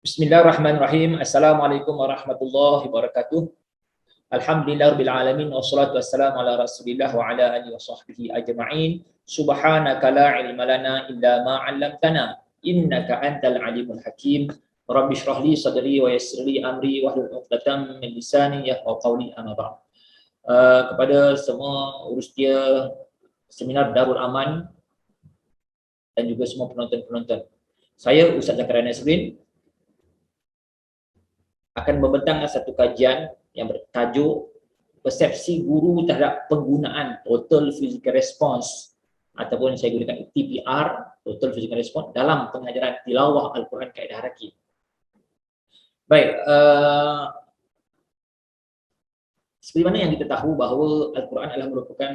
Bismillahirrahmanirrahim. Assalamualaikum warahmatullahi wabarakatuh. Alhamdulillahirabbil alamin wassalatu wassalamu ala Rasulillah wa ala alihi washabbihi ajma'in. Subhanaka la ilma lana illa ma 'allamtana innaka antal alimul hakim. Rabbi shrah li sadri wa yassir li amri wahlul 'uqdatam min lisani yafqahu qawli amma ba'd. Kepada semua urusia seminar Darul Aman dan juga semua penonton-penonton. Saya Ustaz Zakaria Nasrin akan membentangkan satu kajian yang bertajuk persepsi guru terhadap penggunaan Total Physical Response ataupun saya gunakan TPR, Total Physical Response, dalam pengajaran tilawah Al-Quran kaedah haraki. Baik, seperti mana yang kita tahu bahawa Al-Quran adalah merupakan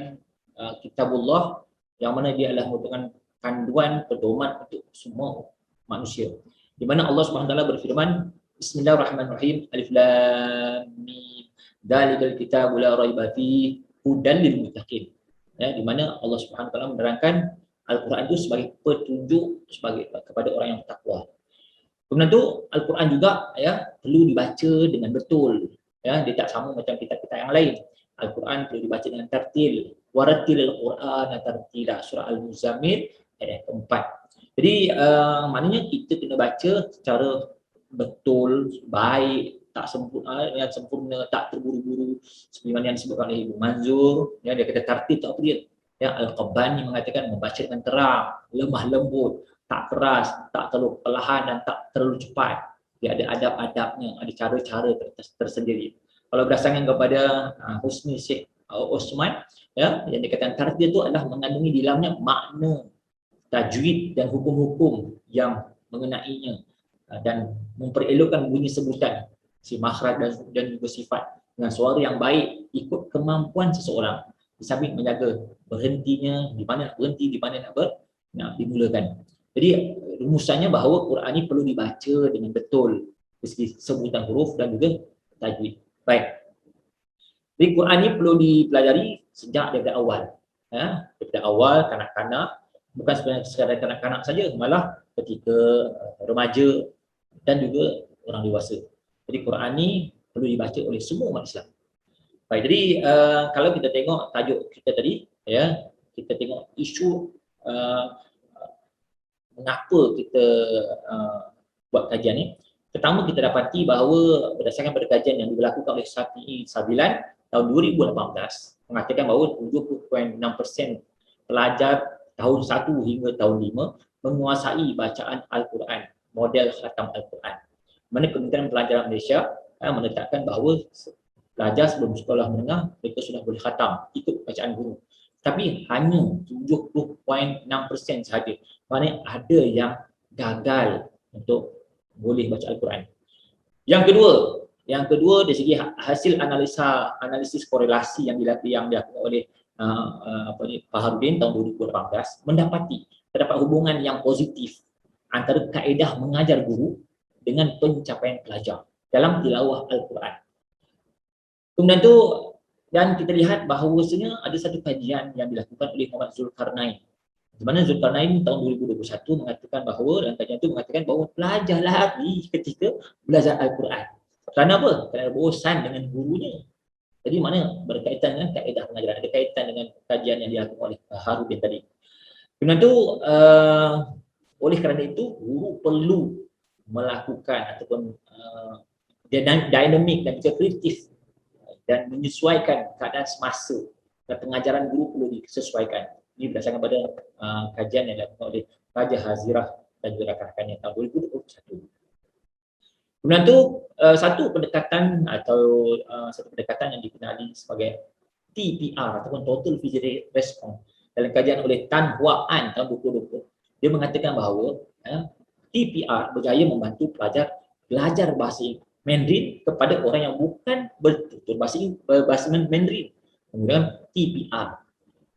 kitabullah yang mana dia adalah merupakan panduan pedoman untuk semua manusia. Di mana Allah SWT berfirman, Bismillahirrahmanirrahim, Alif Lam Mim, Dzalikal kitabu la raiba fihi hudan lil muttaqin. Ya, di mana Allah Subhanahu wa taala menerangkan Al-Quran itu sebagai petunjuk kepada orang yang bertakwa. Kemudian tu Al-Quran juga ya perlu dibaca dengan betul. Ya, dia tak sama macam kitab-kitab yang lain. Al-Quran perlu dibaca dengan tartil. Warattilil Qur'ana tartila, surah Al-Muzammil ayat 4. Jadi maknanya kita kena baca secara betul, baik, tak sempurna, yang sempurna, tak terburu-buru, seperti mana yang disebutkan oleh Ibu Manzur. Ya, dia kata tartib tak apa dia. Ya, Al-Qabbani mengatakan membaca dengan terang, lemah lembut, tak keras, tak terlalu perlahan dan tak terlalu cepat. Dia ada adab-adabnya, ada cara-cara tersendiri. Kalau berdasarkan kepada Husni Syekh Osman, ya, yang dikatakan tartib itu adalah mengandungi di dalamnya makna, tajwid dan hukum-hukum yang mengenainya, dan memperelokkan bunyi sebutan, si makhraj dan juga sifat dengan suara yang baik ikut kemampuan seseorang, di samping menjaga berhentinya, di mana nak berhenti, di mana nak dimulakan. Jadi rumusannya bahawa Quran ini perlu dibaca dengan betul dari segi sebutan huruf dan juga tajwid. Baik. Jadi Quran ini perlu dipelajari sejak daripada awal. Ya, daripada awal kanak-kanak, bukan sekadar kanak-kanak saja, malah ketika remaja dan juga orang dewasa. Jadi Quran ni perlu dibaca oleh semua umat Islam. Baik, jadi kalau kita tengok tajuk kita tadi, ya, kita tengok isu mengapa kita buat kajian ni. Pertama, kita dapati bahawa berdasarkan pada kajian yang dilakukan oleh Syafi'i Sabilan tahun 2018 mengatakan bahawa 70.6% pelajar tahun 1 hingga tahun 5 menguasai bacaan Al-Quran, model khatam Al-Quran. Mana Kementerian Pelajaran Malaysia menetapkan bahawa pelajar sebelum sekolah menengah mereka sudah boleh khatam ikut bacaan guru. Tapi hanya 70.6% sahaja. Maknanya ada yang gagal untuk boleh baca Al-Quran. Yang kedua dari segi hasil analisis korelasi yang dilakukan oleh Fahrudin tahun 2018 mendapati terdapat hubungan yang positif antara kaedah mengajar guru dengan pencapaian pelajar dalam tilawah Al-Quran. Kemudian tu, dan kita lihat bahawasanya ada satu kajian yang dilakukan oleh Muhammad Zulkarnain. Di mana Zulkarnain tahun 2021 mengatakan bahawa, dalam kajian itu mengatakan bahawa pelajar lari ketika belajar Al-Quran. Kerana apa? Kerana bosan dengan gurunya. Jadi mana berkaitan dengan kaedah pengajaran, ada kaitan dengan kajian yang dilakukan oleh Harudin tadi. Kemudian tu, oleh kerana itu guru perlu melakukan ataupun dinamik dan juga kreatif dan menyesuaikan keadaan semasa, dan pengajaran guru perlu disesuaikan. Ini berdasarkan pada kajian yang dilakukan oleh Raja Hazirah dan juga rakan-rakannya tahun 2021. Kemudian tu satu pendekatan yang dikenali sebagai TPR ataupun Total Physical Response dalam kajian oleh Tan Hua An tahun 2020. Dia mengatakan bahawa TPR berjaya membantu pelajar belajar bahasa Mandarin kepada orang yang bukan bertutur bahasa Mandarin menggunakan TPR.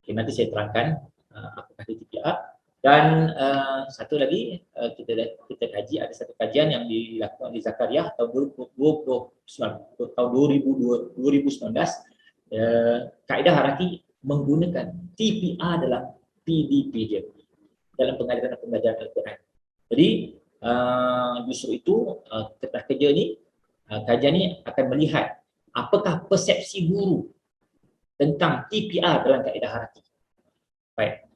Okay, nanti saya terangkan apakah TPR. Dan satu lagi kita kaji, ada satu kajian yang dilakukan oleh Zakaria tahun 2019, kaedah haraki menggunakan TPR dalam PDP dia dalam pengajaran Al-Quran. Jadi Justru itu kerja ni, kajian ni akan melihat apakah persepsi guru tentang TPR dalam kaedah haraki. Baik.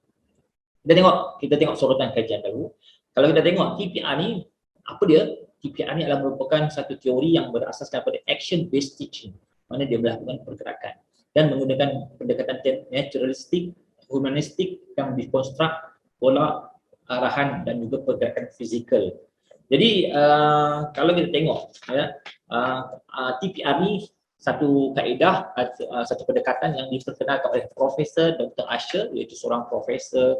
Kita tengok sorotan kajian dahulu. Kalau kita tengok TPR ni, apa dia? TPR ni adalah merupakan satu teori yang berasaskan pada action based teaching. Mana dia melakukan pergerakan dan menggunakan pendekatan naturalistik, humanistik yang dikonstruk pola arahan dan juga pergerakan fizikal. Jadi kalau kita tengok ya, TPR ni satu kaedah, satu pendekatan yang diperkenalkan oleh Profesor Dr. Usher, iaitu seorang profesor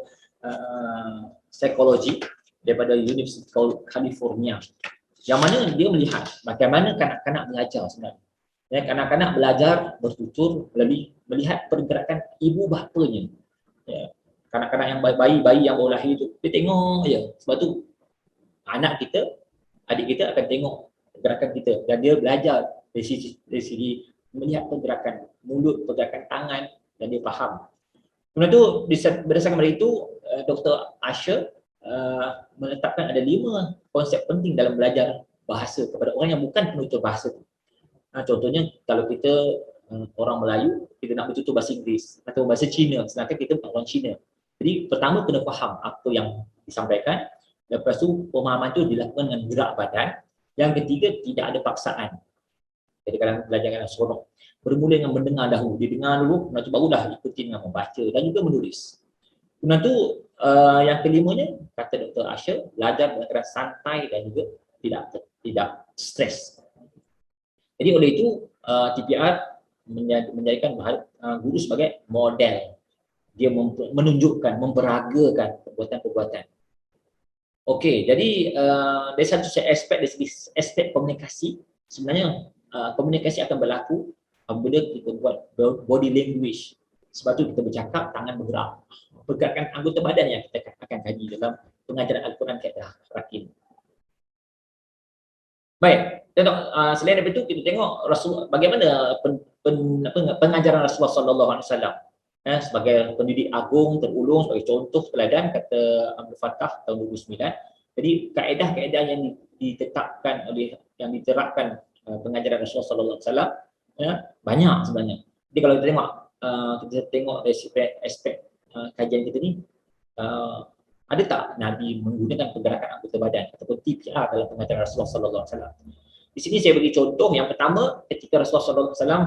psikologi daripada University California, yang mana dia melihat bagaimana kanak-kanak belajar sebenarnya. Ya, kanak-kanak belajar bertutur melalui melihat pergerakan ibu bapanya. Ya, kanak-kanak yang bayi yang baru lahir tu, dia tengok je. Sebab tu anak kita, adik kita akan tengok pergerakan kita dan dia belajar dari segi melihat pergerakan mulut, pergerakan tangan, dan dia faham. Kemudian tu berdasarkan dari itu, Dr. Usher meletakkan ada 5 konsep penting dalam belajar bahasa kepada orang yang bukan penutur bahasa. Contohnya kalau kita orang Melayu, kita nak bertutur bahasa Inggeris atau bahasa Cina, sedangkan kita bukan orang Cina. Jadi pertama kena faham apa yang disampaikan, lepas tu pemahaman tu dilakukan dengan gerak badan. Yang ketiga, tidak ada paksaan. Jadi kalau belajar dengan seronok, bermula dengan mendengar dahulu, dia dengar dulu, kemudian tu barulah ikuti dengan membaca dan juga menulis. Kemudian tu yang kelimanya, kata Dr. Usher, belajar dengan keras santai dan juga tidak stres. Jadi oleh itu TPR menjadikan guru sebagai model. Dia menunjukkan, memperagakan perbuatan-perbuatan. Okey, jadi dari satu aspek, dari aspek komunikasi, sebenarnya komunikasi akan berlaku apabila kita buat body language. Sebab tu kita bercakap, tangan bergerak. Pergerakan anggota badan yang kita akan kaji dalam pengajaran Al-Quran kaedah haraki. Baik, selain daripada itu kita tengok bagaimana pengajaran Rasulullah sallallahu alaihi wasallam sebagai pendidik agung terulung, sebagai contoh teladan, kata Abdul Fattah tahun 2009. Jadi kaedah-kaedah yang ditetapkan oleh yang diterapkan pengajaran Rasulullah sallallahu alaihi wasallam banyak sebenarnya. Jadi kalau kita tengok dari aspek kajian kita ni, ada tak Nabi menggunakan pergerakan anggota badan ataupun TPR dalam pengajaran Rasulullah sallallahu alaihi wasallam? Di sini saya bagi contoh. Yang pertama, ketika Rasulullah sallallahu alaihi wasallam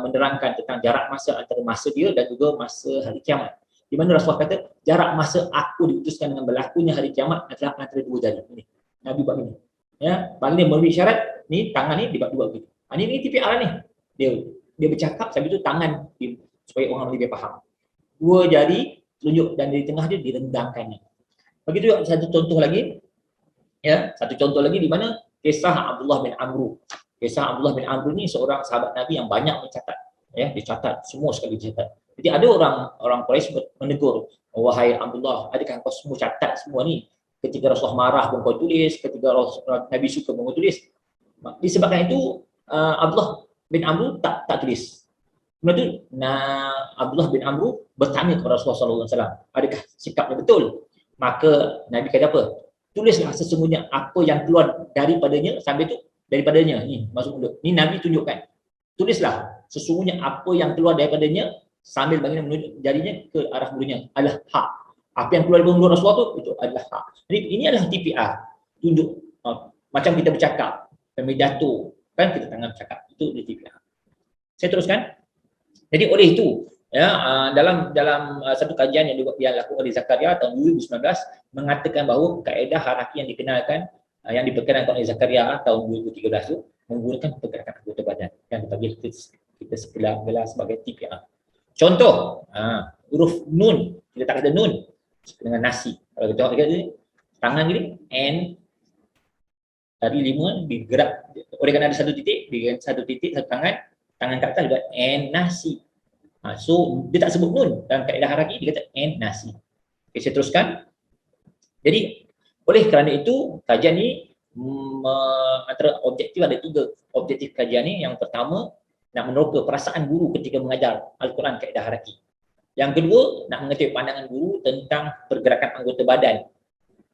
menerangkan tentang jarak masa antara masa dia dan juga masa hari kiamat. Di mana Rasulullah kata, jarak masa aku diutuskan dengan berlakunya hari kiamat adalah antara 2 jari. Ini Nabi buat ini. Ya, bagi dia memberi syarat, ni tangan ni dibuat begitu. Ini TPR ni. Dia bercakap sambil tu tangan supaya orang lebih faham. 2 jari tunjuk dan di tengah dia direndangkannya. Begitu satu contoh lagi, ya, satu contoh lagi di mana kisah Abdullah bin Amr. Kisah Abdullah bin Amr ni seorang sahabat Nabi yang banyak mencatat, ya, dicatat, semua sekali dicatat. Jadi ada orang Quraisy menegur, wahai Abdullah, adakah kau semua catat semua ni? Ketika Rasulullah marah pun kau tulis, ketika Nabi suka pun kau tulis. Disebabkan itu Abdullah bin Amr tak tulis. Kemudian Abdullah bin Amr bertanya kepada Rasulullah sallallahu alaihi wasallam, adakah sikapnya betul? Maka Nabi kata apa? Tulislah sesungguhnya apa yang keluar daripadanya, sampai tu daripadanya ni masuk mulut. Ni Nabi tunjukkan. Tulislah sesungguhnya apa yang keluar daripadanya sambil bagi menunjuk jarinya ke arah mulutnya adalah hak. Apa yang keluar dari mulut Rasulullah tu itu adalah hak. Jadi ini adalah TPR. Tunjuk macam kita bercakap, pidato, kan kita tangan bercakap. Itu dia TPR. Saya teruskan. Jadi oleh itu, ya, dalam satu kajian yang dilakukan oleh Zakaria tahun 2019 mengatakan bahawa kaedah haraki yang dikenalkan yang diperkenalkan oleh Zakaria tahun 2013 itu menggunakan pergerakan anggota badan yang dipanggil kita gelar sebagai TPR. Contoh, huruf nun, kita tak kata nun dengan nasi. Kalau kita kata tangan gini, N dari 5 digerak oleh kerana ada satu titik, satu tangan kat atas dibuat N nasi. So dia tak sebut nun dalam kaedah haraki, dia kata N nasi. Okay, saya teruskan. Jadi oleh kerana itu kajian ni antara objektif, ada 3 objektif kajian ni. Yang pertama, nak meneroka perasaan guru ketika mengajar Al-Quran kaedah haraki. Yang kedua, nak mengetahui pandangan guru tentang pergerakan anggota badan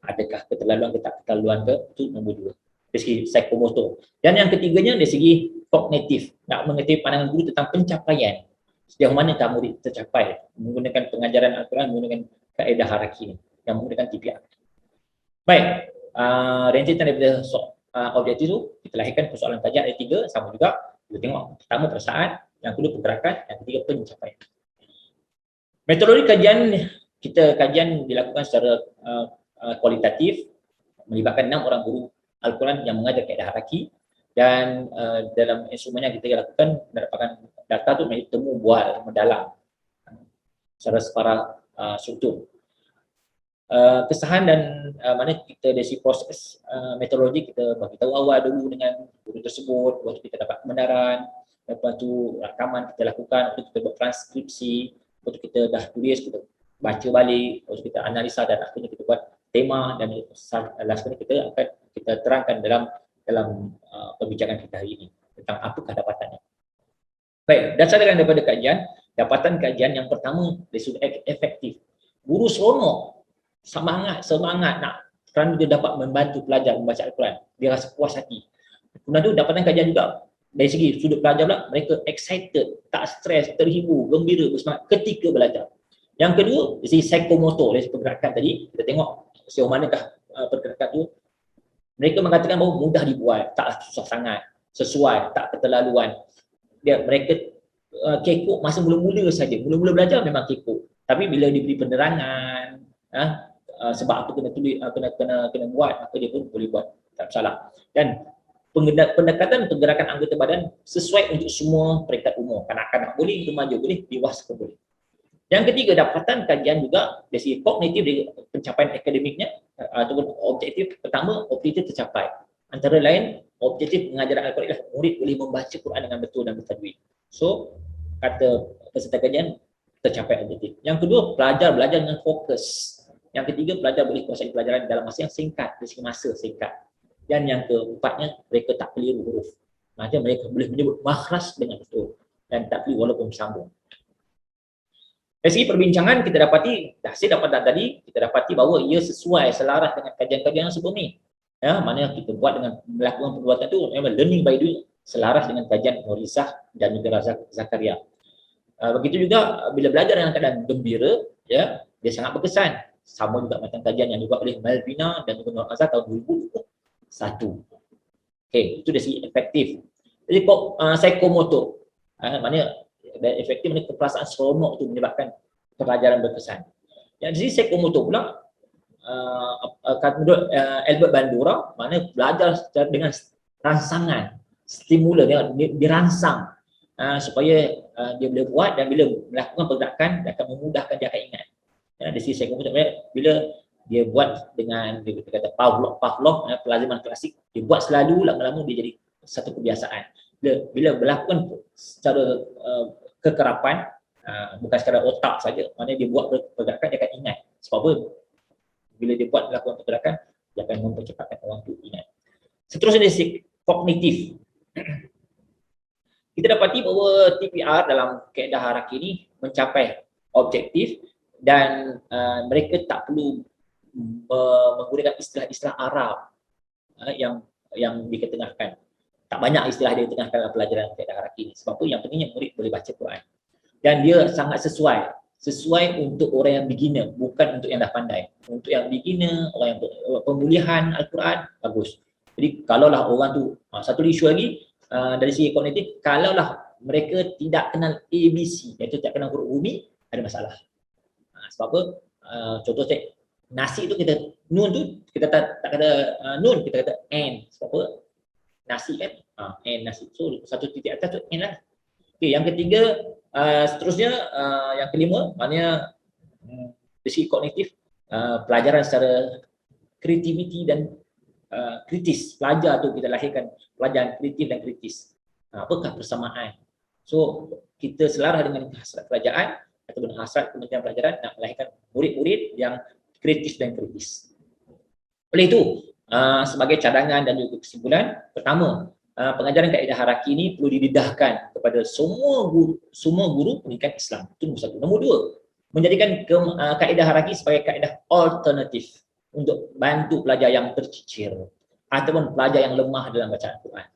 Adakah keterlaluan ke tak keterlaluan ke? Itu nombor 2. Dari segi psikomotor. Dan yang ketiganya dari segi kognitif, nak mengerti pandangan guru tentang pencapaian. Sejauh manakah murid tercapai menggunakan pengajaran Al-Quran, menggunakan kaedah haraki ini, yang menggunakan TPR. Baik, rentetan daripada objektif itu, kita lahirkan persoalan kajian ada 3, sama juga. Kita tengok pertama perasaan, yang kedua pergerakan, yang ketiga pencapaian. Metodologi kajian, kajian dilakukan secara kualitatif, melibatkan 6 orang guru Al-Quran yang mengajar kaedah haraki, dan dalam instrumen yang kita lakukan, mendapatkan data tu menjadi temu bual mendalam secara separa struktur. Kesahan dan mana kita dari proses metodologi, kita bagi tahu awal dulu dengan guru tersebut, lepas tu kita dapat kebenaran, lepas tu rakaman kita lakukan, lepas tu kita buat transkripsi, lepas tu kita dah tulis, kita baca balik, lepas tu kita analisa, dan akhirnya kita buat tema, dan last kali kita akan kita terangkan dalam perbincangan kita hari ini tentang apakah dapatannya. Baik, dasarkan daripada kajian, dapatan kajian yang pertama dari sudut efektif. Guru seronok, semangat nak, kerana dia dapat membantu pelajar membaca Al-Quran. Dia rasa puas hati. Kemudian tu dapatan kajian juga dari segi sudut pelajar pula, mereka excited, tak stres, terhibur, gembira, bersemangat ketika belajar. Yang kedua, dari segi psikomotor, dari pergerakan tadi, kita tengok sejauh manakah pergerakan tu. Mereka mengatakan bahawa mudah dibuat, tak susah sangat, sesuai, tak keterlaluan. Mereka kekok masa mula-mula saja. Mula-mula belajar memang kekok. Tapi bila diberi penerangan, sebab apa kena tulis, kena buat, maka dia pun boleh buat, tak salah. Dan pendekatan pergerakan anggota badan sesuai untuk semua peringkat umur. Kanak-kanak boleh, remaja boleh, dewasa pun boleh. Yang ketiga, dapatan kajian juga dari segi kognitif, dari pencapaian akademiknya ataupun objektif. Pertama, objektif tercapai. Antara lain, objektif pengajaran Al-Quran ialah murid boleh membaca Quran dengan betul dan bertajwid. So, kata peserta kajian, tercapai objektif. Yang kedua, pelajar belajar dengan fokus. Yang ketiga, pelajar boleh kuasai pelajaran dalam masa yang singkat, dari segi masa singkat. Dan yang keempatnya, mereka tak keliru huruf. Maksudnya mereka boleh menyebut makhraj dengan betul dan tak keliru walaupun bersambung. Dari segi perbincangan, kita dapati, hasil dapatan tadi, kita dapati bahawa ia sesuai, selaras dengan kajian-kajian yang sebelum ni. Ya, mana kita buat dengan melakukan perbuatan itu, memang learning by doing, selaras dengan kajian Nurizah dan juga Zakaria. Begitu juga bila belajar dalam keadaan gembira, ya, dia sangat berkesan. Sama juga macam kajian yang dibuat oleh Malvina dan juga Nur Azhar tahun 2021. Okey, itu dari segi efektif. Jadi psikomotor, maknanya dan efektif, mana perasaan seronok itu menyebabkan pelajaran berkesan. Yang dari segi psikomotor pula, menurut Albert Bandura, mana belajar dengan rangsangan, stimulus, dia dirangsang supaya dia boleh buat, dan bila melakukan pergerakan dia akan memudahkan, dia akan ingat. Dari segi psikomotor, bila dia buat dengan, dia kata Pavlov, pelajaran klasik, dia buat selalu, lama-lama dia jadi satu kebiasaan. Bila melakukan secara kekerapan, bukan sekadar otak saja, mana dia buat pergerakan, dia akan ingat. Sebab apa? Bila dia buat melakukan pergerakan, dia akan mempercepatkan orang itu ingat. Seterusnya dari segi kognitif, kita dapati bahawa TPR dalam kaedah haraki ini mencapai objektif, dan mereka tak perlu menggunakan istilah-istilah Arab yang diketengahkan. Tak banyak istilah dia tengahkan dalam pelajaran kaedah haraki ini. Sebab apa? Yang pentingnya murid boleh baca Quran. Dan dia sangat sesuai untuk orang yang beginner, bukan untuk yang dah pandai. Untuk yang beginner, orang yang pemulihan Al-Quran, bagus. Jadi kalaulah orang tu, satu isu lagi dari segi kognitif, kalaulah mereka tidak kenal ABC, iaitu tak kenal huruf umi, ada masalah. Sebab apa? Contoh cek, nasi tu kita, nun tu kita tak kata nun, kita kata n. Sebab apa? Nasi kan, n nasi. So satu titik atas tu n lah. Okay, yang ketiga, seterusnya yang kelima, maknanya dari segi kognitif, pelajaran secara kreativiti dan kritis. Pelajar tu kita lahirkan pelajaran kreatif dan kritis. Apakah persamaan? So kita selaras dengan hasrat kerajaan ataupun hasrat Kementerian Pelajaran nak melahirkan murid-murid yang kreatif dan kritis. Oleh itu, sebagai cadangan dan juga kesimpulan, pertama, pengajaran kaedah haraki ini perlu didedahkan kepada semua guru pendidikan Islam. Itu nombor satu. Nombor dua, menjadikan kaedah haraki sebagai kaedah alternatif. untuk bantu pelajar yang tercicir ataupun pelajar yang lemah dalam bacaan Quran.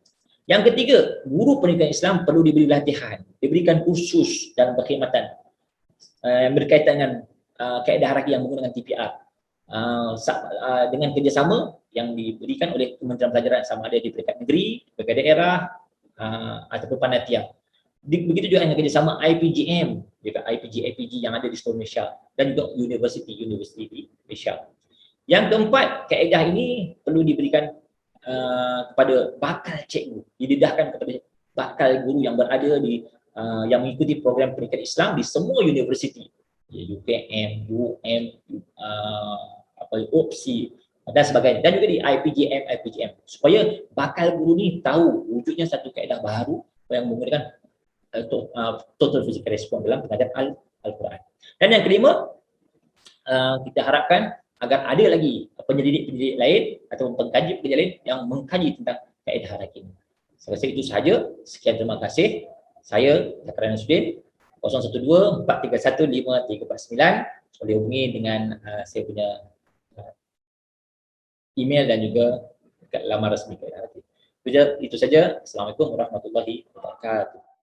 Yang ketiga, guru pendidikan Islam perlu diberi latihan, diberikan kursus dalam perkhidmatan berkaitan dengan kaedah haraki yang menggunakan TPR dengan kerjasama yang diberikan oleh Kementerian Pelajaran, sama ada di peringkat negeri, peringkat daerah ataupun panitia. Begitu juga dengan kerjasama IPGM, juga IPG yang ada di seluruh Malaysia, dan juga universiti di Malaysia. Yang keempat, kaedah ini perlu diberikan kepada bakal cikgu, didedahkan kepada bakal guru yang berada di yang mengikuti program pendidikan Islam di semua universiti, UKM, UM, OPSI dan sebagainya, dan juga di IPGM, supaya bakal guru ni tahu wujudnya satu kaedah baru yang menggunakan total physical response dalam pengajaran Al-Quran. Dan yang kelima, kita harapkan agar ada lagi penyelidik lain atau pengkaji lain yang mengkaji tentang kaedah haraki ini. Saya rasa itu sahaja. Sekian, terima kasih. Saya Zakaria Nasruddin, 012-431-5349. Boleh hubungi dengan saya punya email dan juga laman resmi kaedah haraki. Itu saja. Assalamualaikum warahmatullahi wabarakatuh.